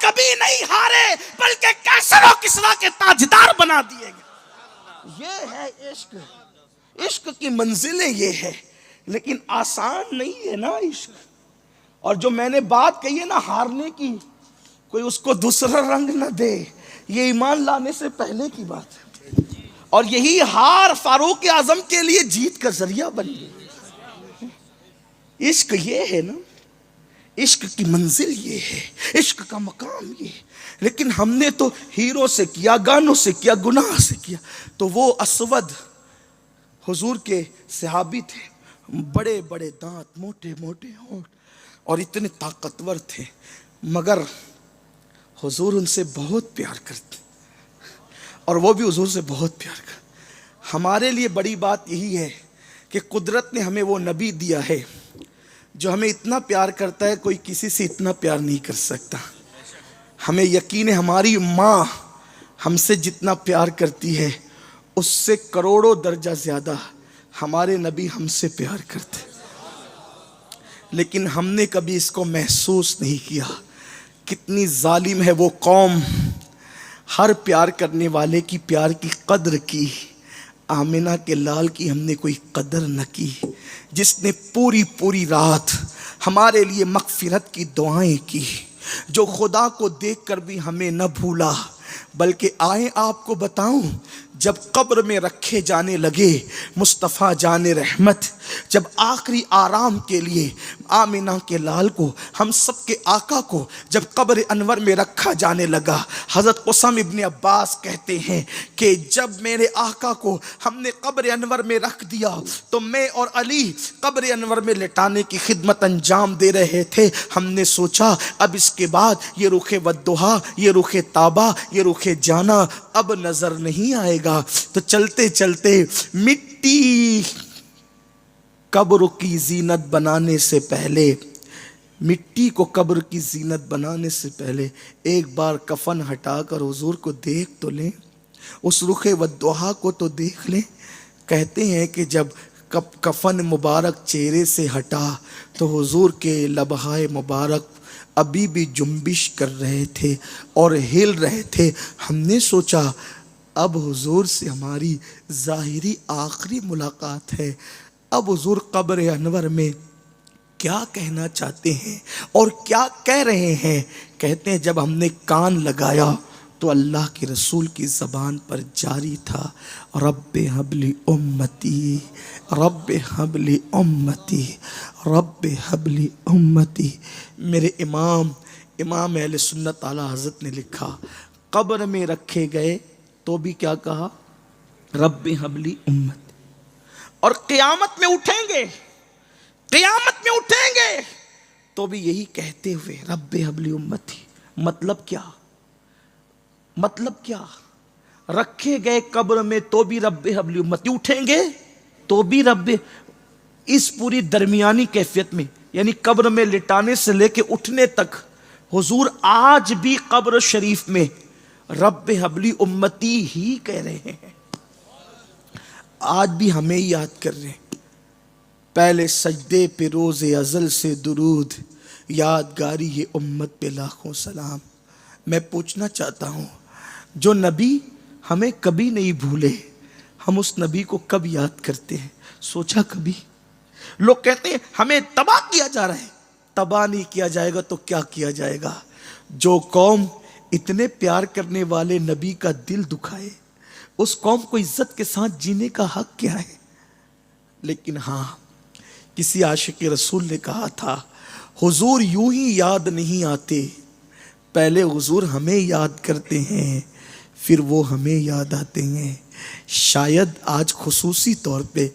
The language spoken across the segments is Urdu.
کبھی نہیں ہارے بلکہ کیسر و کسریٰ کے تاجدار بنا دیے گئے. یہ ہے عشق. عشق کی منزلیں یہ ہے، لیکن آسان نہیں ہے نا عشق. اور جو میں نے بات کہی ہے نا ہارنے کی، کوئی اس کو دوسرا رنگ نہ دے، یہ ایمان لانے سے پہلے کی بات ہے. اور یہی ہار فاروق اعظم کے لیے جیت کا ذریعہ بن گئی. عشق یہ ہے نا، عشق کی منزل یہ ہے، عشق کا مقام یہ ہے. لیکن ہم نے تو ہیروں سے کیا، گانوں سے کیا، گناہ سے کیا. تو وہ اسود حضور کے صحابی تھے، بڑے بڑے دانت، موٹے موٹے ہونٹ، اور اتنے طاقتور تھے، مگر حضور ان سے بہت پیار کرتے اور وہ بھی حضور سے بہت پیار کرتے. ہمارے لیے بڑی بات یہی ہے کہ قدرت نے ہمیں وہ نبی دیا ہے جو ہمیں اتنا پیار کرتا ہے، کوئی کسی سے اتنا پیار نہیں کر سکتا. ہمیں یقین ہے ہماری ماں ہم سے جتنا پیار کرتی ہے اس سے کروڑوں درجہ زیادہ ہمارے نبی ہم سے پیار کرتے. لیکن ہم نے کبھی اس کو محسوس نہیں کیا. کتنی ظالم ہے وہ قوم، ہر پیار کرنے والے کی پیار کی قدر کی، آمنہ کے لال کی ہم نے کوئی قدر نہ کی. جس نے پوری پوری رات ہمارے لیے مغفرت کی دعائیں کی، جو خدا کو دیکھ کر بھی ہمیں نہ بھولا. بلکہ آئیں آپ کو بتاؤں، جب قبر میں رکھے جانے لگے مصطفیٰ جان رحمت، جب آخری آرام کے لیے آمنہ کے لال کو، ہم سب کے آقا کو جب قبر انور میں رکھا جانے لگا، حضرت قسم ابن عباس کہتے ہیں کہ جب میرے آقا کو ہم نے قبر انور میں رکھ دیا تو میں اور علی قبر انور میں لٹانے کی خدمت انجام دے رہے تھے. ہم نے سوچا اب اس کے بعد یہ رخ ودھا، یہ رخ تابہ، یہ رخ جانا اب نظر نہیں آئے گا. تو چلتے چلتے مٹی قبر کی زینت بنانے سے پہلے، مٹی کو قبر کی زینت بنانے سے پہلے ایک بار کفن ہٹا کر حضور کو دیکھ تو لیں، اس رخ ودھا کو تو دیکھ لیں. کہتے ہیں کہ جب کفن مبارک چہرے سے ہٹا تو حضور کے لبہائے مبارک ابھی بھی جنبش کر رہے تھے اور ہل رہے تھے. ہم نے سوچا اب حضور سے ہماری ظاہری آخری ملاقات ہے. اب حضور قبر انور میں کیا کہنا چاہتے ہیں اور کیا کہہ رہے ہیں. کہتے ہیں جب ہم نے کان لگایا تو اللہ کے رسول کی زبان پر جاری تھا، رب حبلی امتی، رب حبلی امتی، رب حبلی امتی. میرے امام اہل سنت اعلیٰ حضرت نے لکھا، قبر میں رکھے گئے تو بھی کیا کہا، رب حبلی امتی. اور قیامت میں اٹھیں گے، قیامت میں اٹھیں گے تو بھی یہی کہتے ہوئے رب حبلی امتی. مطلب کیا؟ مطلب کیا؟ رکھے گئے قبر میں تو بھی رب حبلی امتی، اٹھیں گے تو بھی رب. اس پوری درمیانی کیفیت میں یعنی قبر میں لٹانے سے لے کے اٹھنے تک حضور آج بھی قبر شریف میں رب حبلی امتی ہی کہہ رہے ہیں. آج بھی ہمیں یاد کر رہے ہیں. پہلے سجدے پہ روز ازل سے درود، یادگاری یہ امت پہ لاکھوں سلام. میں پوچھنا چاہتا ہوں، جو نبی ہمیں کبھی نہیں بھولے، ہم اس نبی کو کب یاد کرتے ہیں؟ سوچا کبھی؟ لوگ کہتے ہیں ہمیں تباہ کیا جا رہا ہے. تباہ نہیں کیا جائے گا تو کیا کیا جائے گا؟ جو قوم اتنے پیار کرنے والے نبی کا دل دکھائے، اس قوم کو عزت کے ساتھ جینے کا حق کیا ہے؟ لیکن ہاں، کسی عاشق رسول نے کہا تھا، حضور یوں ہی یاد نہیں آتے، پہلے حضور ہمیں یاد کرتے ہیں پھر وہ ہمیں یاد آتے ہیں. شاید آج خصوصی طور پہ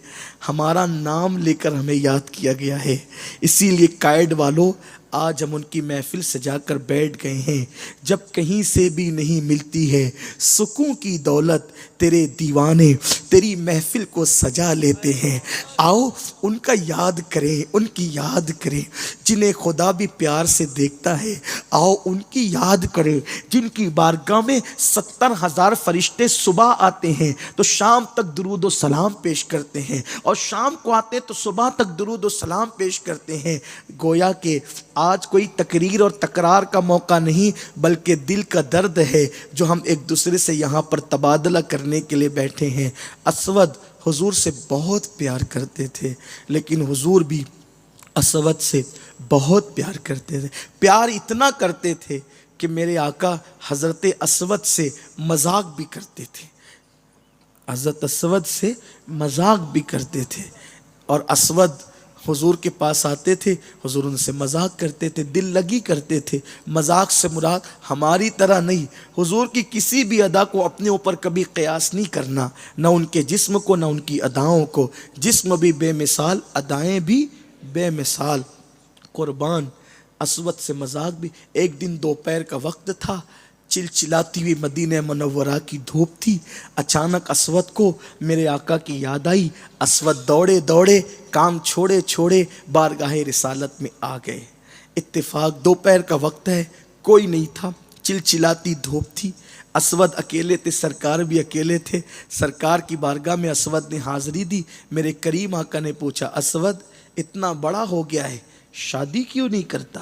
ہمارا نام لے کر ہمیں یاد کیا گیا ہے، اسی لیے قائد والوں آج ہم ان کی محفل سجا کر بیٹھ گئے ہیں. جب کہیں سے بھی نہیں ملتی ہے سکون کی دولت، تیرے دیوانے تیری محفل کو سجا لیتے ہیں. آؤ ان کا یاد کریں، ان کی یاد کریں جنہیں خدا بھی پیار سے دیکھتا ہے. آؤ ان کی یاد کریں جن کی بارگاہ میں 70,000 فرشتے صبح آتے ہیں تو شام تک درود و سلام پیش کرتے ہیں، اور شام کو آتے ہیں تو صبح تک درود و سلام پیش کرتے ہیں. گویا کہ آج کوئی تقریر اور تکرار کا موقع نہیں بلکہ دل کا درد ہے جو ہم ایک دوسرے سے یہاں پر تبادلہ کرنے کے لیے بیٹھے ہیں. اسود حضور سے بہت پیار کرتے تھے لیکن حضور بھی اسود سے بہت پیار کرتے تھے. پیار اتنا کرتے تھے کہ میرے آقا حضرت اسود سے مذاق بھی کرتے تھے. حضرت اسود سے مذاق بھی کرتے تھے اور اسود حضور کے پاس آتے تھے, حضور ان سے مذاق کرتے تھے, دل لگی کرتے تھے. مذاق سے مراد ہماری طرح نہیں, حضور کی کسی بھی ادا کو اپنے اوپر کبھی قیاس نہیں کرنا, نہ ان کے جسم کو نہ ان کی اداؤں کو. جسم بھی بے مثال, ادائیں بھی بے مثال. قربان اسود سے مذاق بھی. ایک دن دوپہر کا وقت تھا, چلچلاتی ہوئی مدینہ منورہ کی دھوپ تھی. اچانک اسود کو میرے آقا کی یاد آئی. اسود دوڑے دوڑے کام چھوڑے چھوڑے بارگاہ رسالت میں آ گئے. اتفاق دوپہر کا وقت ہے, کوئی نہیں تھا, چلچلاتی دھوپ تھی. اسود اکیلے تھے, سرکار بھی اکیلے تھے. سرکار کی بارگاہ میں اسود نے حاضری دی. میرے کریم آقا نے پوچھا, اسود اتنا بڑا ہو گیا ہے شادی کیوں نہیں کرتا؟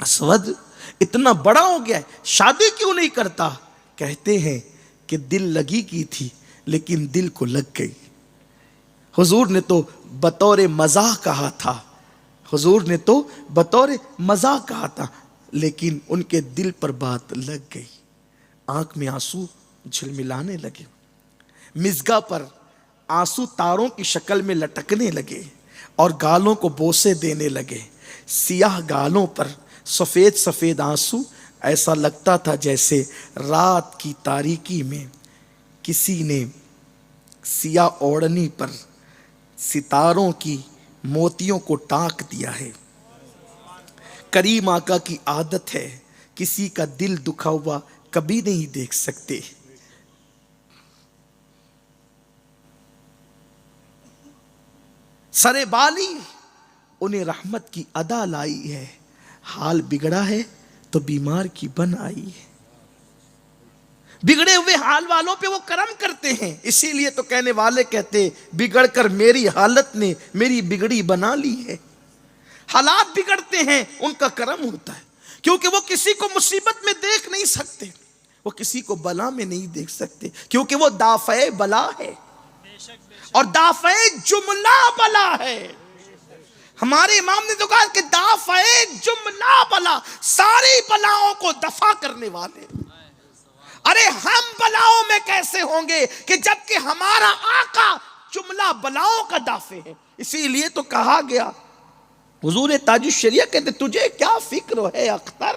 اسود اتنا بڑا ہو گیا ہے شادی کیوں نہیں کرتا؟ کہتے ہیں کہ دل لگی کی تھی لیکن دل کو لگ گئی. حضور نے تو بطور مزاح کہا تھا, حضور نے تو بطور مزاح کہا تھا لیکن ان کے دل پر بات لگ گئی. آنکھ میں آنسو جھلملانے لگے, مزگا پر آنسو تاروں کی شکل میں لٹکنے لگے اور گالوں کو بوسے دینے لگے. سیاہ گالوں پر سفید سفید آنسو, ایسا لگتا تھا جیسے رات کی تاریکی میں کسی نے سیاہ اوڑھنی پر ستاروں کی موتیوں کو ٹاک دیا ہے. کریم آقا کی عادت ہے, کسی کا دل دکھا ہوا کبھی نہیں دیکھ سکتے. سرے بالی انہیں رحمت کی ادا لائی ہے, حال بگڑا ہے تو بیمار کی بن آئی ہے. بگڑے ہوئے حال والوں پہ وہ کرم کرتے ہیں, اسی لیے تو کہنے والے کہتے بگڑ کر میری حالت نے میری بگڑی بنا لی ہے. حالات بگڑتے ہیں ان کا کرم ہوتا ہے, کیونکہ وہ کسی کو مصیبت میں دیکھ نہیں سکتے, وہ کسی کو بلا میں نہیں دیکھ سکتے, کیونکہ وہ دافع بلا ہے اور دافع جملہ بلا ہے. ہمارے امام نے تو کہا کہ دافع جملہ بلا, ساری بلاؤں کو دفع کرنے والے. ارے ہم بلاؤں میں کیسے ہوں گے کہ جبکہ ہمارا آقا جملہ بلاؤں کا دافع ہے. اسی لیے تو کہا گیا, حضور تاج الشریعہ کہتے تجھے کیا فکر ہے اختر,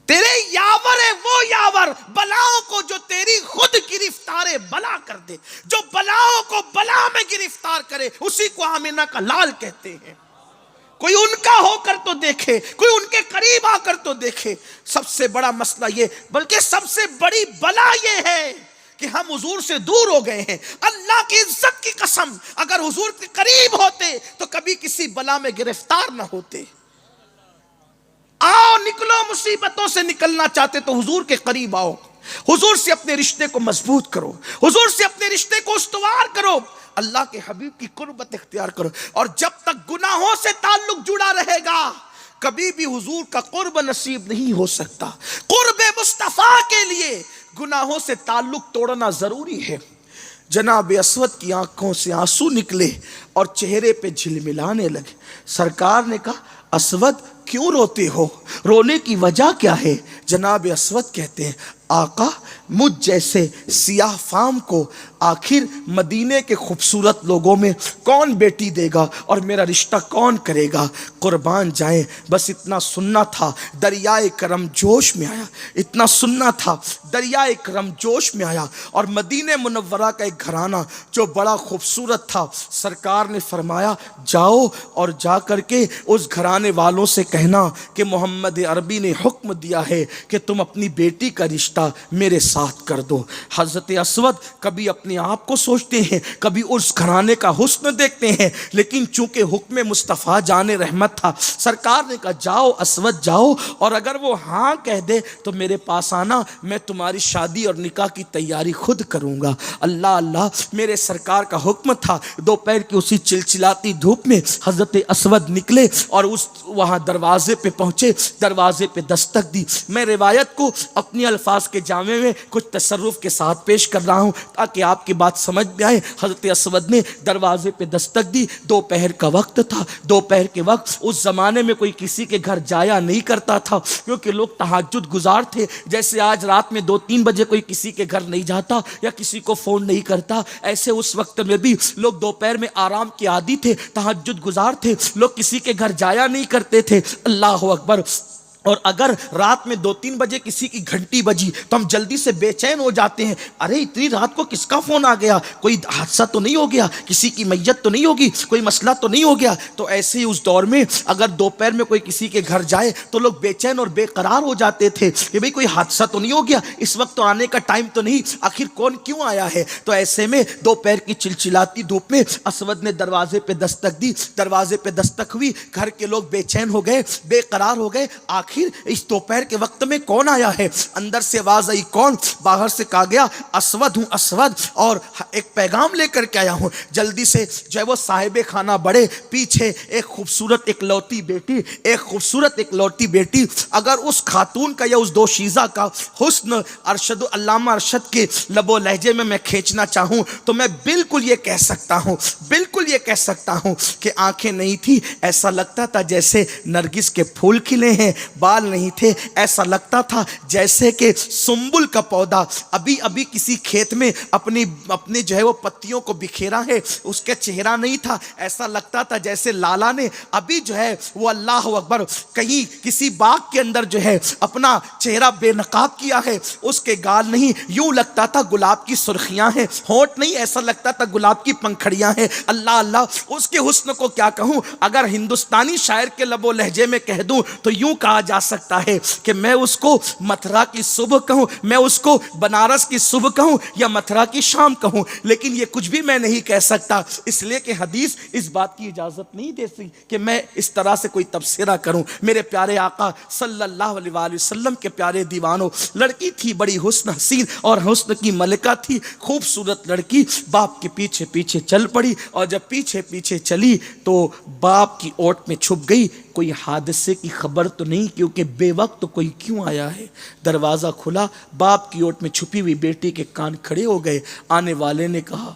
تیرے یاور ہے وہ یاور بلاؤں کو جو تیری خود گرفتار بلا کر دے. جو بلاؤں کو بلا میں گرفتار کرے اسی کو آمینہ کا لال کہتے ہیں. کوئی ان کا ہو کر تو دیکھے, کوئی ان کے قریب آ کر تو دیکھے. سب سے بڑا مسئلہ یہ, بلکہ سب سے بڑی بلا یہ ہے کہ ہم حضور سے دور ہو گئے ہیں. اللہ کی عزت کی قسم, اگر حضور کے قریب ہوتے تو کبھی کسی بلا میں گرفتار نہ ہوتے. آؤ نکلو, مصیبتوں سے نکلنا چاہتے تو حضور کے قریب آؤ, حضور سے اپنے رشتے کو مضبوط کرو, حضور سے اپنے رشتے کو استوار کرو, اللہ کے حبیب کی قربت اختیار کرو. اور جب تک گناہوں سے تعلق جڑا رہے گا کبھی بھی حضور کا قرب نصیب نہیں ہو سکتا. قرب مصطفیٰ کے لیے گناہوں سے تعلق توڑنا ضروری ہے. جناب اسود کی آنکھوں سے آنسو نکلے اور چہرے پہ جھلملانے لگے. سرکار نے کہا, اسود کیوں روتے ہو, رونے کی وجہ کیا ہے؟ جناب اسود کہتے ہیں, آقا مجھ جیسے سیاہ فام کو آخر مدینے کے خوبصورت لوگوں میں کون بیٹی دے گا اور میرا رشتہ کون کرے گا؟ قربان جائیں, بس اتنا سننا تھا, دریائے کرم جوش میں آیا. اتنا سننا تھا, دریائے کرم جوش میں آیا. اور مدینہ منورہ کا ایک گھرانہ جو بڑا خوبصورت تھا, سرکار نے فرمایا جاؤ اور جا کر کے اس گھرانے والوں سے کہنا کہ محمد عربی نے حکم دیا ہے کہ تم اپنی بیٹی کا رشتہ میرے ساتھ کر دو۔ حضرت اسود کبھی اپنے آپ کو سوچتے ہیں، کبھی اس گھرانے کا حسن دیکھتے ہیں، لیکن چونکہ حکم مصطفیٰ جان رحمت تھا، سرکار نے کہا جاؤ اسود جاؤ، اور اگر وہ ہاں کہہ دے تو میرے پاس آنا، میں تمہاری شادی اور نکاح کی تیاری خود کروں گا۔ اللہ اللہ، میرے سرکار کا حکم تھا۔ دوپہر کی اسی چلچلاتی دھوپ میں حضرت اسود نکلے اور اس وہاں دروازے پہ پہنچے، دروازے پہ دستک دی۔ میں روایت کو اپنی الفاظ کے جامع میں کچھ تصرف کے ساتھ پیش کر رہا ہوں تاکہ آپ کی بات سمجھ میں آئے۔ حضرت اسود نے دروازے پہ دستک دی، دوپہر کا وقت تھا۔ دوپہر کے وقت اس زمانے میں کوئی کسی کے گھر جایا نہیں کرتا تھا، کیونکہ لوگ تہجد گزار تھے۔ جیسے آج رات میں 2-3 بجے کوئی کسی کے گھر نہیں جاتا یا کسی کو فون نہیں کرتا، ایسے اس وقت میں بھی لوگ دوپہر میں آرام کے عادی تھے، تہجد گزار تھے، لوگ کسی کے گھر جایا نہیں کرتے تھے۔ اللہ اکبر۔ اور اگر رات میں 2-3 بجے کسی کی گھنٹی بجی تو ہم جلدی سے بے چین ہو جاتے ہیں، ارے اتنی رات کو کس کا فون آ گیا، کوئی حادثہ تو نہیں ہو گیا، کسی کی میت تو نہیں ہوگی، کوئی مسئلہ تو نہیں ہو گیا۔ تو ایسے ہی اس دور میں اگر دوپہر میں کوئی کسی کے گھر جائے تو لوگ بے چین اور بے قرار ہو جاتے تھے کہ بھئی کوئی حادثہ تو نہیں ہو گیا، اس وقت تو آنے کا ٹائم تو نہیں، آخر کون کیوں آیا ہے۔ تو ایسے میں دوپہر کی چلچلاتی دھوپ میں اسود نے دروازے پہ دستک دی، دروازے پہ دستک ہوئی، گھر کے لوگ بے چین ہو گئے، بے قرار ہو گئے۔ آخر اس دوپہر کے وقت میں کون آیا ہے؟ اندر سے آواز آئی کون؟ باہر سے کہا گیا اسود ہوں اسود، اور ایک پیغام لے کر کے آیا ہوں۔ جلدی سے جو ہے وہ صاحب خانہ بڑھے، پیچھے ایک خوبصورت اکلوتی بیٹی، ایک خوبصورت اکلوتی بیٹی، اگر اس خاتون کا یا اس دوشیزہ کا حسن ارشد علامہ ارشد کے لب و لہجے میں کھینچنا چاہوں تو میں بالکل یہ کہہ سکتا ہوں، بالکل یہ کہہ سکتا ہوں کہ آنکھیں نہیں تھی، ایسا لگتا تھا جیسے نرگس کے پھول کھلے ہیں، بال نہیں تھے، ایسا لگتا تھا جیسے کہ سنبل کا پودا ابھی ابھی کسی کھیت میں اپنے جو ہے وہ پتیوں کو بکھیرا ہے، اس کے چہرہ نہیں تھا، ایسا لگتا تھا جیسے لالا نے ابھی جو ہے وہ اللہ اکبر کہیں کسی باغ کے اندر جو ہے اپنا چہرہ بے نقاب کیا ہے، اس کے گال نہیں، یوں لگتا تھا گلاب کی سرخیاں ہیں، ہونٹ نہیں، ایسا لگتا تھا گلاب کی پنکھڑیاں ہیں۔ اللہ اللہ، اس کے حسن کو کیا کہوں، اگر ہندوستانی شاعر کے لب و لہجے میں کہہ دوں تو یوں کہا جا سکتا ہے کہ میں اس کو متھرا کی صبح کہوں، میں اس کو بنارس کی صبح کہوں یا متھرا کی شام کہوں، لیکن یہ کچھ بھی میں نہیں کہہ سکتا، اس لیے کہ حدیث اس بات کی اجازت نہیں دیتی کہ میں اس طرح سے کوئی تبصرہ کروں۔ میرے پیارے آقا صلی اللہ علیہ وآلہ وسلم کے پیارے دیوانوں، لڑکی تھی بڑی حسن حسین اور حسن کی ملکہ تھی، خوبصورت لڑکی، باپ کے پیچھے پیچھے چل پڑی، اور جب پیچھے پیچھے چلی تو باپ کی اوٹ میں چھپ گئی۔ کوئی حادثے کی خبر تو نہیں، کیونکہ بے وقت کوئی کیوں آیا ہے۔ دروازہ کھلا، باپ کی اوٹ میں چھپی ہوئی بیٹی کے کان کھڑے ہو گئے۔ آنے والے نے کہا،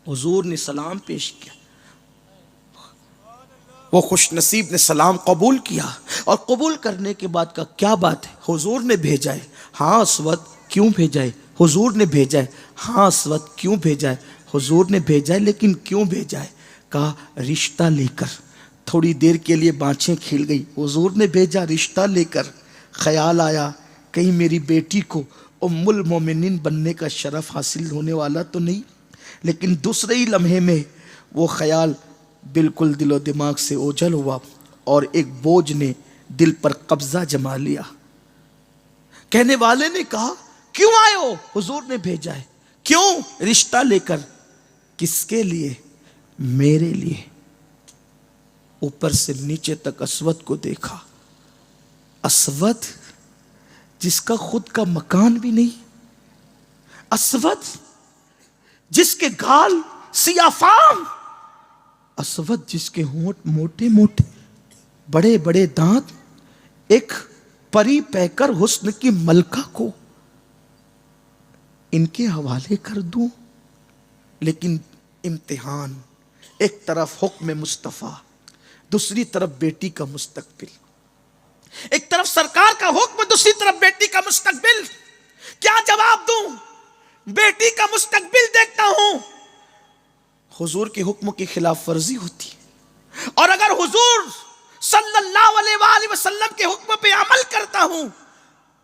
حضور نے سلام پیش کیا، وہ خوش نصیب نے سلام قبول کیا، اور قبول کرنے کے بعد کہا کیا بات ہے؟ حضور نے بھیجا ہے۔ ہاں اسود، کیوں بھیجا ہے؟ حضور نے بھیجا ہے۔ ہاں اسود، کیوں بھیجا ہے؟ حضور نے بھیجا ہے، لیکن کیوں بھیجا ہے؟ کہا رشتہ لے کر۔ تھوڑی دیر کے لیے بانچیں کھل گئی، حضور نے بھیجا رشتہ لے کر۔ خیال آیا کہیں میری بیٹی کو ام المومنین بننے کا شرف حاصل ہونے والا تو نہیں، لیکن دوسرے ہی لمحے میں وہ خیال بالکل دل و دماغ سے اوجھل ہوا اور ایک بوجھ نے دل پر قبضہ جما لیا۔ کہنے والے نے کہا کیوں آئے ہو؟ حضور نے بھیجا ہے۔ کیوں؟ رشتہ لے کر۔ کس کے لیے؟ میرے لیے۔ اوپر سے نیچے تک اسود کو دیکھا، اسود جس کا خود کا مکان بھی نہیں، اسود جس کے گال سیاہ فام، اسود جس کے ہونٹ موٹے موٹے، بڑے بڑے دانت، ایک پری پیکر حسن کی ملکہ کو ان کے حوالے کر دوں۔ لیکن امتحان، ایک طرف حکم مصطفیٰ، دوسری طرف بیٹی کا مستقبل، ایک طرف سرکار کا حکم، دوسری طرف بیٹی کا مستقبل، کیا جواب دوں؟ بیٹی کا مستقبل دیکھتا ہوں، حضور کے حکم کی خلاف ورزی ہوتی ہے، اور اگر حضور صلی اللہ علیہ وآلہ وسلم کے حکم پہ عمل کرتا ہوں،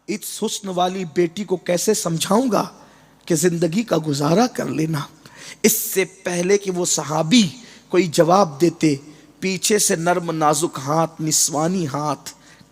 اس حسن والی بیٹی کو کیسے سمجھاؤں گا کہ زندگی کا گزارا کر لینا۔ اس سے پہلے کہ وہ صحابی کوئی جواب دیتے، پیچھے سے نرم نازک ہاتھ، نسوانی ہاتھ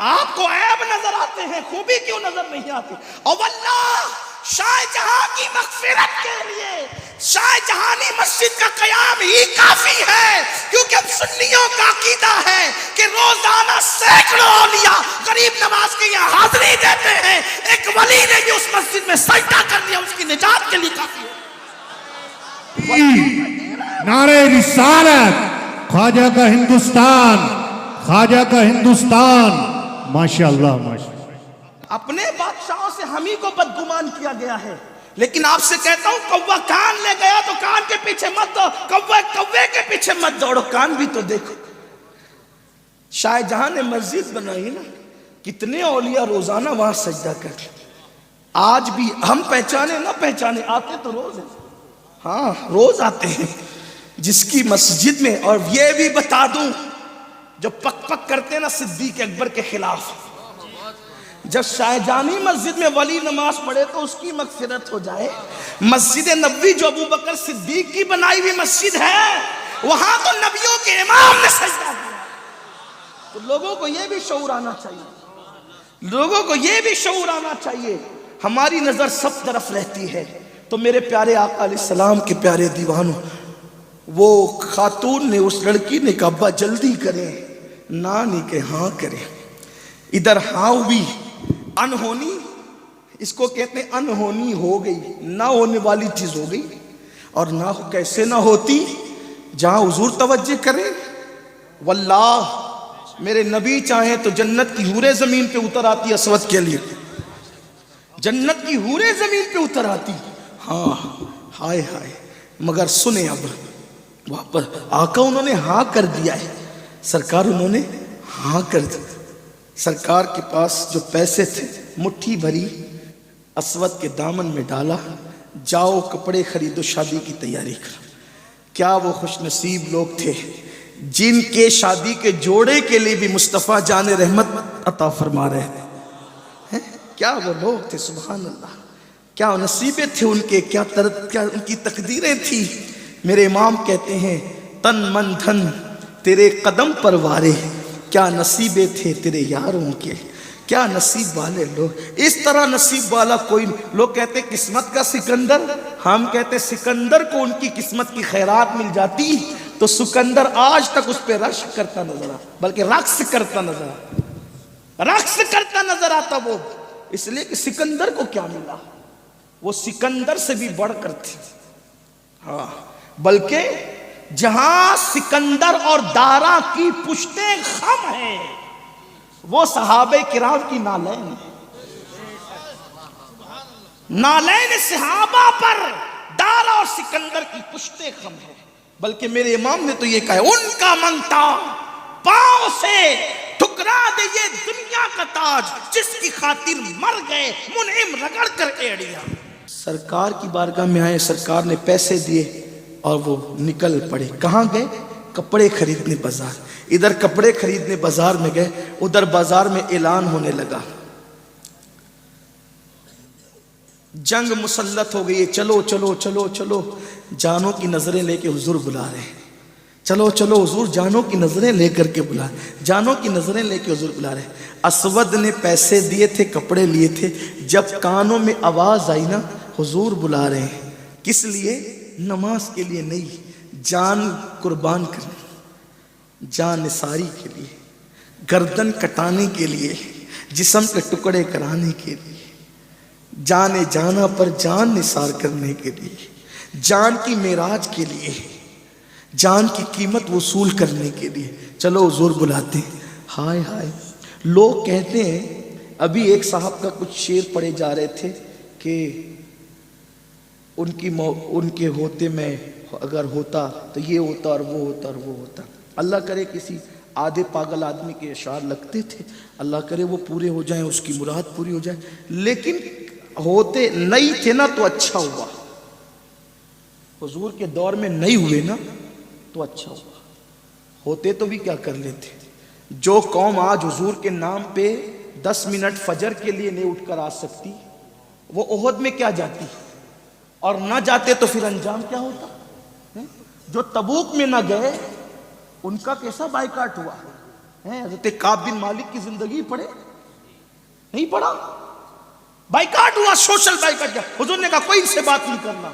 آپ کو عیب نظر آتے ہیں، خوبی کیوں نظر نہیں آتی؟ اور واللہ شاہ جہاں کی مغفرت کے لیے شاہ جہانی مسجد کا قیام ہی کافی ہے، کیونکہ اب سنیوں کا عقیدہ ہے کہ روزانہ سینکڑوں اولیاء غریب نواز کے یہاں حاضری دیتے ہیں، ایک ولی نے بھی اس مسجد میں سجدہ کر دیا، اس کی نجات کے لیے کافی ہے۔ نعرہ رسالت، خواجہ کا ہندوستان، خواجہ کا ہندوستان، ماشاءاللہ ماشاءاللہ۔ اپنے بادشاہوں سے ہم ہی کو بدگمان کیا گیا ہے، لیکن آپ سے کہتا ہوں کوا کان لے گیا تو کان کے پیچھے مت دوڑو، کوے کے پیچھے مت دوڑو، کان بھی تو دیکھو۔ شاہ جہاں نے مسجد بنائی نا، کتنے اولیاء روزانہ وہاں سجدہ کرتے۔ آج بھی ہم پہچانے نہ پہچانے، آتے تو روز ہیں، ہاں روز آتے ہیں جس کی مسجد میں۔ اور یہ بھی بتا دوں، جو پک پک کرتے نا صدیق اکبر کے خلاف، جب شاہ جانی مسجد میں ولی نماز پڑھے تو اس کی مغفرت ہو جائے۔ مسجد نبوی جو ابو بکر صدیق کی بنائی ہوئی مسجد ہے، وہاں تو نبیوں کے امام نے سجدہ کیا۔ تو لوگوں کو یہ بھی شعور آنا چاہیے، لوگوں کو یہ بھی شعور آنا چاہیے۔ ہماری نظر سب طرف رہتی ہے، تو میرے پیارے آقا علیہ السلام کے پیارے دیوانوں، وہ خاتون نے، اس لڑکی نے کہا ابا جلدی کریں، نہ نہیں کہ ہاں کریں۔ ادھر ہاں بھی انہونی، اس کو کہتے ہیں انہونی ہو گئی، نہ ہونے والی چیز ہو گئی۔ اور نہ کیسے نہ ہوتی، جہاں حضور توجہ کرے۔ واللہ میرے نبی چاہیں تو جنت کی حوریں زمین پہ اتر آتی اسود کے لیے، جنت کی حوریں زمین پہ اتر آتی۔ ہاں ہائے ہائے، مگر سنیں اب وہاں پر آقا انہوں نے ہاں کر دیا ہے، سرکار انہوں نے ہاں کر دیا۔ سرکار کے پاس جو پیسے تھے مٹھی بھری اسود کے دامن میں ڈالا، جاؤ کپڑے خریدو، شادی کی تیاری کرو۔ کیا وہ خوش نصیب لوگ تھے جن کے شادی کے جوڑے کے لیے بھی مصطفیٰ جان رحمت عطا فرما رہے تھے۔ کیا وہ لوگ تھے، سبحان اللہ، کیا نصیبیں تھے ان کے، کیا ان کی تقدیریں تھی۔ میرے امام کہتے ہیں تن من دھن تیرے قدم پر وارے، کیا نصیبیں تھے تیرے یاروں کے، کیا نصیب والے لوگ۔ اس طرح نصیب والا کوئی، لوگ کہتے قسمت کا سکندر، ہم کہتے سکندر کو ان کی قسمت کی خیرات مل جاتی تو سکندر آج تک اس پہ رشک کرتا نظر آتا، بلکہ رقص کرتا نظر آتا، رقص کرتا نظر آتا وہ، اس لیے کہ سکندر کو کیا ملا، وہ سکندر سے بھی بڑھ کر تھے۔ ہاں، بلکہ جہاں سکندر اور دارا کی پشتیں خم ہیں، وہ صحابہ کرام کی نالین، نالین صحابہ پر دارا اور سکندر کی پشتیں خم ہیں۔ بلکہ میرے امام نے تو یہ کہا ہے ان کا منتا پاؤں سے ٹھکرا دے یہ دنیا کا تاج، جس کی خاطر مر گئے منعم رگڑ کر ایڑیا۔ سرکار کی بارگاہ میں آئے، سرکار نے پیسے دیے اور وہ نکل پڑے۔ کہاں گئے؟ کپڑے خریدنے بازار۔ ادھر کپڑے خریدنے بازار میں گئے، ادھر بازار میں اعلان ہونے لگا، جنگ مسلط ہو گئی ہے، چلو چلو چلو چلو۔ جانوں کی نظریں لے کے حضور بلا رہے ہیں، چلو چلو حضور جانوں کی نظریں لے کر کے بلا رہے ہیں، جانوں کی نظریں لے کے حضور بلا رہے ہیں۔ اسود نے پیسے دیے تھے، کپڑے لیے تھے، جب کانوں میں آواز آئی نا حضور بلا رہے ہیں، کس لیے؟ نماز کے لیے نہیں، جان قربان کرنے، جان نثاری کے لیے، گردن کٹانے کے لیے، جسم کے ٹکڑے کرانے کے لیے، جان جانا پر جان نثار کرنے کے لیے، جان کی معراج کے لیے، جان کی قیمت وصول کرنے کے لیے چلو حضور بلاتے ہیں۔ ہائے ہائے، لوگ کہتے ہیں، ابھی ایک صاحب کا کچھ شعر پڑھے جا رہے تھے کہ ان کے ہوتے میں اگر ہوتا تو یہ ہوتا اور وہ ہوتا اور وہ ہوتا۔ اللہ کرے کسی آدھے پاگل آدمی کے اشعار لگتے تھے، اللہ کرے وہ پورے ہو جائیں، اس کی مراد پوری ہو جائے، لیکن ہوتے نہیں تھے نا تو اچھا ہوا، حضور کے دور میں نہیں ہوئے نا تو اچھا ہوا، ہوتے تو بھی کیا کر لیتے۔ جو قوم آج حضور کے نام پہ 10 منٹ فجر کے لیے نہیں اٹھ کر آ سکتی، وہ احد میں کیا جاتی، اور نہ جاتے تو پھر انجام کیا ہوتا۔ جو تبوک میں نہ گئے ان کا کیسا بائیکاٹ ہوا، ہیں حضرت کعب بن مالک کی زندگی پڑھے نہیں پڑھا؟ بائیکاٹ ہوا، سوشل بائیکاٹ کیا، حضور نے کہا کوئی ان سے بات نہیں کرنا.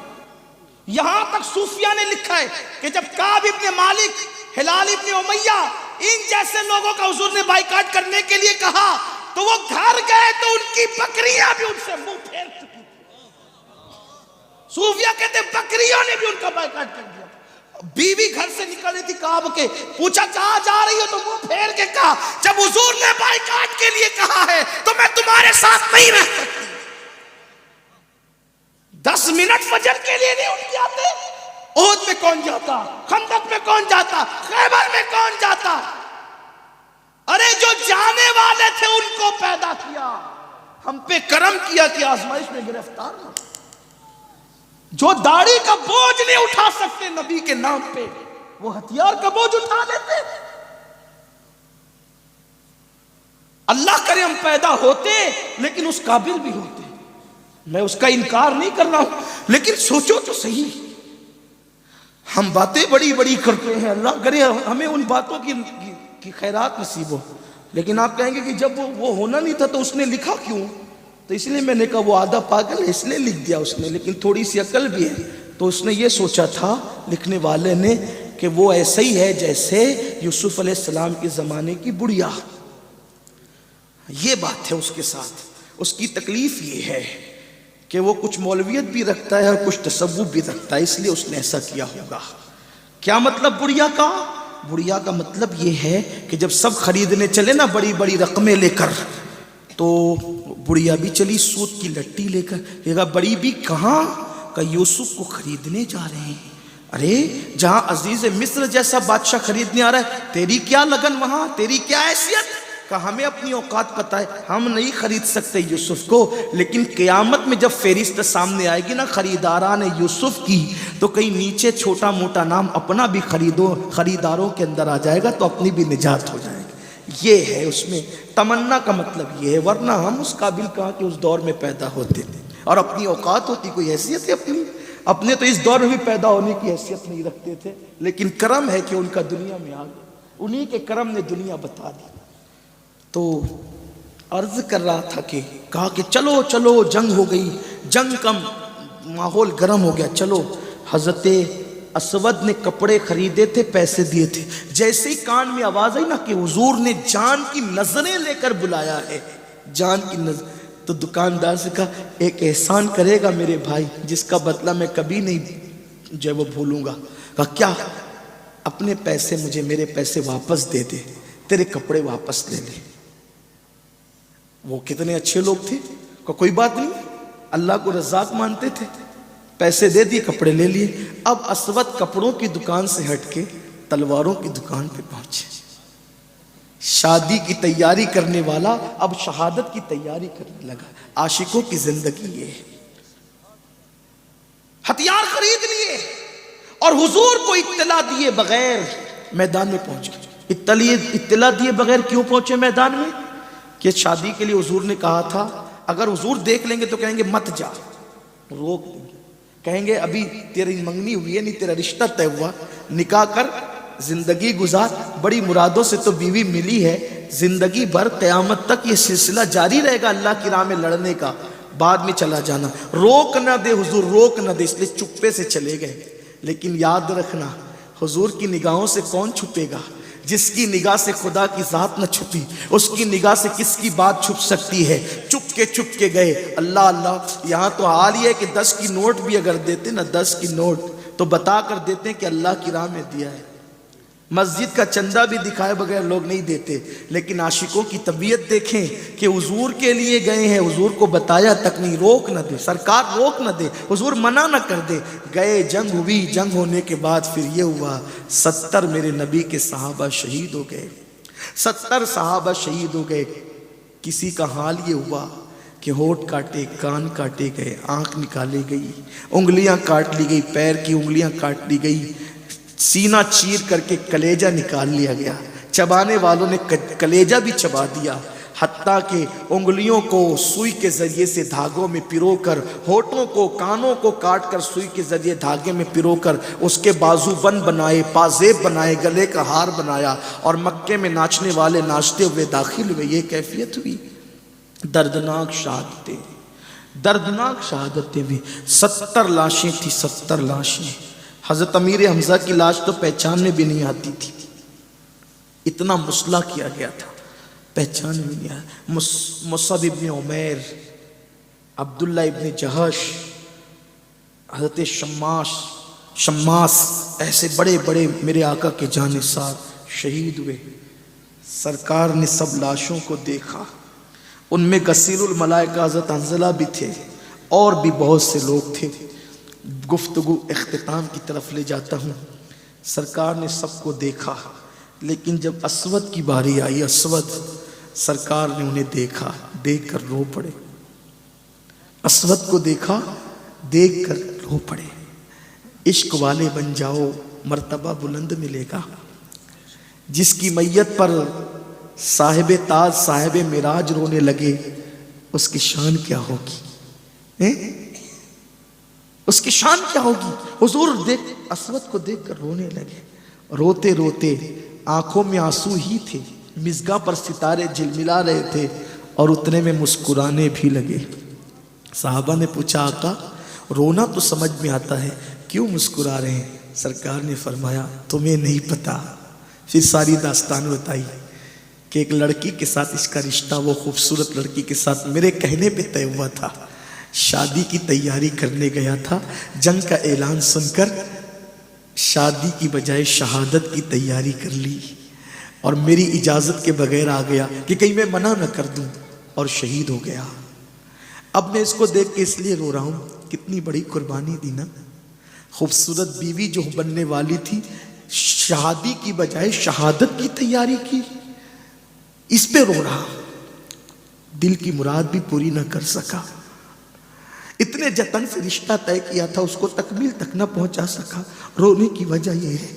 یہاں تک صوفیہ نے لکھا ہے کہ جب کعب ابن مالک، ہلال ابن امیہ، ان جیسے لوگوں کا حضور نے بائیکاٹ کرنے کے لیے کہا تو وہ گھر گئے تو ان کی بکریاں بھی ان سے منہ پھیر چکی. صوفیہ کہتے ہیں بکریوں نے بھی ان کا بائیکاٹ کر دیا. بیوی گھر سے نکل رہی تھی کعب کے، پوچھا کہاں جا رہی ہو تو منہ پھیر کے کہا جب حضور نے بائیکاٹ کے لیے کہا ہے تو میں تمہارے ساتھ نہیں رہ سکتی. 10 منٹ فجر کے لیے نہیں اٹھ جاتے. احد میں کون جاتا، خندق میں کون جاتا، خیبر میں کون جاتا؟ ارے جو جانے والے تھے ان کو پیدا کیا، ہم پہ کرم کیا کہ آزمائش میں گرفتار نہ. جو داڑھی کا بوجھ نہیں اٹھا سکتے نبی کے نام پہ، وہ ہتھیار کا بوجھ اٹھا لیتے. اللہ کرے ہم پیدا ہوتے لیکن اس قابل بھی ہوتے. میں اس کا انکار نہیں کر رہا ہوں، لیکن سوچو تو صحیح. ہم باتیں بڑی بڑی کرتے ہیں، اللہ کرے ہمیں ان باتوں کی خیرات نصیب ہو. لیکن آپ کہیں گے کہ جب وہ ہونا نہیں تھا تو اس نے لکھا کیوں؟ تو اس لیے میں نے کہا وہ آدھا پاگل ہے اس لیے لکھ دیا اس نے، لیکن تھوڑی سی عقل بھی ہے. تو اس نے یہ سوچا تھا لکھنے والے نے کہ وہ ایسا ہی ہے جیسے یوسف علیہ السلام کے زمانے کی بڑھیا. یہ بات ہے اس کے ساتھ. اس کی تکلیف یہ ہے کہ وہ کچھ مولویت بھی رکھتا ہے اور کچھ تصوف بھی رکھتا ہے، اس لیے اس نے ایسا کیا ہوگا. کیا مطلب بڑھیا کا؟ بڑھیا کا مطلب یہ ہے کہ جب سب خریدنے چلے نا بڑی بڑی رقمیں لے کر، تو بڑھیا بھی چلی سود کی لٹی لے کر. یہ کہا بڑی بھی کہاں؟ کہ یوسف کو خریدنے جا رہے ہیں. ارے جہاں عزیز مصر جیسا بادشاہ خریدنے آ رہا ہے، تیری کیا لگن وہاں، تیری کیا حیثیت؟ کہ ہمیں اپنی اوقات پتہ ہے، ہم نہیں خرید سکتے یوسف کو، لیکن قیامت میں جب فہرست سامنے آئے گی نا خریداران یوسف کی، تو کہیں نیچے چھوٹا موٹا نام اپنا بھی خریداروں کے اندر آ جائے گا تو اپنی بھی نجات ہو جائے گی. یہ ہے اس میں تمنا کا مطلب یہ ہے. ورنہ ہم اس قابل کہاں کہ اس دور میں پیدا ہوتے تھے اور اپنی اوقات ہوتی، کوئی حیثیت ہے اپنے تو اس دور میں بھی پیدا ہونے کی حیثیت نہیں رکھتے تھے. لیکن کرم ہے کہ ان کا دنیا میں آ گیا، انہی کے کرم نے دنیا بتا دی. تو عرض کر رہا تھا کہ کہا کہ چلو چلو جنگ ہو گئی، جنگ کا ماحول گرم ہو گیا. چلو حضرت اسود نے کپڑے خریدے تھے، پیسے دیے تھے. جیسے ہی کان میں آواز آئی نا کہ حضور نے جان کی نظریں لے کر بلایا ہے، جان کی نظر، تو دکاندار سے کہا ایک احسان کرے گا میرے بھائی جس کا بدلہ میں کبھی نہیں جو وہ بھولوں گا. کہا کیا؟ اپنے پیسے مجھے میرے پیسے واپس دے دے، تیرے کپڑے واپس لے لے. وہ کتنے اچھے لوگ تھے. کوئی بات نہیں، اللہ کو رزاق مانتے تھے. پیسے دے دیے، کپڑے لے لیے. اب اسود کپڑوں کی دکان سے ہٹ کے تلواروں کی دکان پہ پہنچے. شادی کی تیاری کرنے والا اب شہادت کی تیاری کرنے لگا. عاشقوں کی زندگی یہ ہے. ہتھیار خرید لیے اور حضور کو اطلاع دیے بغیر میدان میں پہنچ گئے. اطلاع دیے بغیر کیوں پہنچے میدان میں؟ کہ شادی کے لیے حضور نے کہا تھا اگر حضور دیکھ لیں گے تو کہیں گے مت جا، روک دیں گے. کہیں گے ابھی تیری منگنی ہوئی ہے، نہیں تیرا رشتہ طے ہوا، نکاح کر، زندگی گزار. بڑی مرادوں سے تو بیوی ملی ہے، زندگی بھر قیامت تک یہ سلسلہ جاری رہے گا اللہ کی راہ میں لڑنے کا. بعد میں چلا جانا، روک نہ دے حضور، روک نہ دے، اس لیے چپے سے چلے گئے. لیکن یاد رکھنا حضور کی نگاہوں سے کون چھپے گا؟ جس کی نگاہ سے خدا کی ذات نہ چھپی، اس کی نگاہ سے کس کی بات چھپ سکتی ہے؟ چپ کے گئے. اللہ اللہ. یہاں تو حال یہ ہے کہ 10 کی نوٹ بھی اگر دیتے نا، 10 کی نوٹ تو بتا کر دیتے ہیں کہ اللہ کی راہ میں دیا ہے. مسجد کا چندہ بھی دکھائے بغیر لوگ نہیں دیتے. لیکن عاشقوں کی طبیعت دیکھیں کہ حضور کے لیے گئے ہیں، حضور کو بتایا تک نہیں. روک نہ دے سرکار، روک نہ دے حضور، منع نہ کر دے. گئے، جنگ ہوئی. جنگ ہونے کے بعد پھر یہ ہوا 70 میرے نبی کے صحابہ شہید ہو گئے. 70 صحابہ شہید ہو گئے. کسی کا حال یہ ہوا کہ ہونٹ کاٹے، کان کاٹے گئے، آنکھ نکالی گئی، انگلیاں کاٹ لی گئی، پیر کی انگلیاں کاٹ لی گئی، سینہ چیر کر کے کلیجہ نکال لیا گیا. چبانے والوں نے کلیجہ بھی چبا دیا. حتیٰ کہ انگلیوں کو سوئی کے ذریعے سے دھاگوں میں پرو کر، ہونٹوں کو کانوں کو کاٹ کر سوئی کے ذریعے دھاگے میں پرو کر اس کے بازو بند بنائے، پازیب بنائے، گلے کا ہار بنایا، اور مکے میں ناچنے والے ناچتے ہوئے داخل ہوئے. یہ کیفیت ہوئی. دردناک شہادتیں، دردناک شہادتیں بھی. 70 لاشیں تھی، 70 لاشیں. حضرت امیر حمزہ کی لاش تو پہچان میں بھی نہیں آتی تھی، اتنا مسلح کیا گیا تھا، پہچان میں نہیں آیا. مصعب ابن عمیر، عبداللہ ابن جہش، حضرت شماس، ایسے بڑے بڑے میرے آقا کے جانثار شہید ہوئے. سرکار نے سب لاشوں کو دیکھا. ان میں غسیل الملائکہ حضرت حنظلہ بھی تھے، اور بھی بہت سے لوگ تھے. گفتگو اختتام کی طرف لے جاتا ہوں. سرکار نے سب کو دیکھا، لیکن جب اسود کی باری آئی، اسود، سرکار نے انہیں دیکھا، دیکھ کر رو پڑے. اسود کو دیکھا، دیکھ کر رو پڑے. عشق والے بن جاؤ، مرتبہ بلند ملے گا. جس کی میت پر صاحب تاج صاحب معراج رونے لگے، اس کی شان کیا ہوگی؟ اس کی شان کیا ہوگی؟ حضور اسود کو دیکھ کر رونے لگے. روتے روتے آنکھوں میں آنسو ہی تھے، مژگاں پر ستارے جھلملا رہے تھے، اور اتنے میں مسکرانے بھی لگے. صحابہ نے پوچھا آقا رونا تو سمجھ میں آتا ہے، کیوں مسکرا رہے ہیں؟ سرکار نے فرمایا تمہیں نہیں پتا. پھر ساری داستان بتائی کہ ایک لڑکی کے ساتھ اس کا رشتہ، وہ خوبصورت لڑکی کے ساتھ میرے کہنے پہ طے ہوا تھا. شادی کی تیاری کرنے گیا تھا، جنگ کا اعلان سن کر شادی کی بجائے شہادت کی تیاری کر لی، اور میری اجازت کے بغیر آ گیا کہ کہیں میں منع نہ کر دوں، اور شہید ہو گیا. اب میں اس کو دیکھ کے اس لیے رو رہا ہوں، کتنی بڑی قربانی دی نا. خوبصورت بیوی جو بننے والی تھی، شادی کی بجائے شہادت کی تیاری کی، اس پہ رو رہا. دل کی مراد بھی پوری نہ کر سکا. اتنے جتن سے رشتہ طے کیا تھا، اس کو تکمیل تک نہ پہنچا سکا. رونے کی وجہ یہ ہے،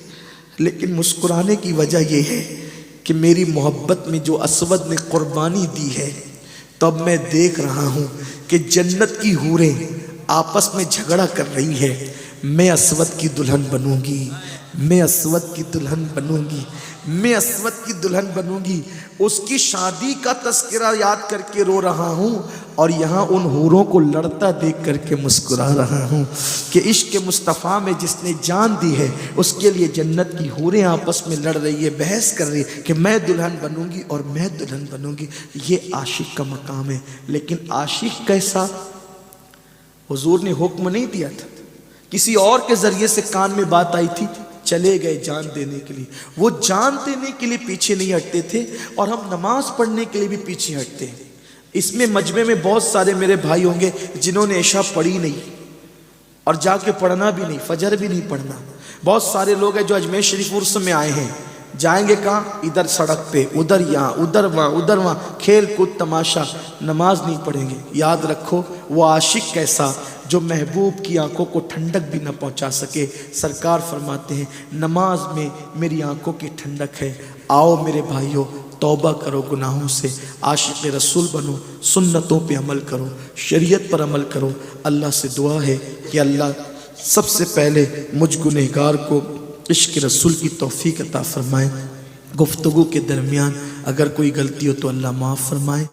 لیکن مسکرانے کی وجہ یہ ہے کہ میری محبت میں جو اسود نے قربانی دی ہے، تب میں دیکھ رہا ہوں کہ جنت کی حوریں آپس میں جھگڑا کر رہی ہے. میں اسود کی دلہن بنوں گی، میں اسود کی دلہن بنوں گی، میں اسود کی دلہن بنوں گی. اس کی شادی کا تذکرہ یاد کر کے رو رہا ہوں، اور یہاں ان حوروں کو لڑتا دیکھ کر کے مسکرا رہا ہوں کہ عشق مصطفیٰ میں جس نے جان دی ہے، اس کے لیے جنت کی حوریں آپس میں لڑ رہی ہے، بحث کر رہی ہے کہ میں دلہن بنوں گی اور میں دلہن بنوں گی. یہ عاشق کا مقام ہے. لیکن عاشق کیسا؟ حضور نے حکم نہیں دیا تھا، کسی اور کے ذریعے سے کان میں بات آئی تھی، چلے گئے جان دینے کے لیے. وہ جان دینے کے لیے پیچھے نہیں ہٹتے تھے، اور ہم نماز پڑھنے کے لیے بھی پیچھے ہٹتے ہیں. اس میں مجمع میں بہت سارے میرے بھائی ہوں گے جنہوں نے عشاء پڑھی نہیں، اور جا کے پڑھنا بھی نہیں، فجر بھی نہیں پڑھنا. بہت سارے لوگ ہیں جو اجمیر شریف عرس میں آئے ہیں، جائیں گے کہاں؟ ادھر سڑک پہ، ادھر یہاں، ادھر وہاں، ادھر وہاں، کھیل کود تماشا، نماز نہیں پڑھیں گے. یاد رکھو وہ عاشق کیسا جو محبوب کی آنکھوں کو ٹھنڈک بھی نہ پہنچا سکے. سرکار فرماتے ہیں نماز میں میری آنکھوں کی ٹھنڈک ہے. آؤ میرے بھائیوں، توبہ کرو گناہوں سے، عاشق رسول بنو، سنتوں پہ عمل کرو، شریعت پر عمل کرو. اللہ سے دعا ہے کہ اللہ سب سے پہلے مجھ گنہگار کو عشق رسول کی توفیق عطا فرمائے. گفتگو کے درمیان اگر کوئی غلطی ہو تو اللہ معاف فرمائے.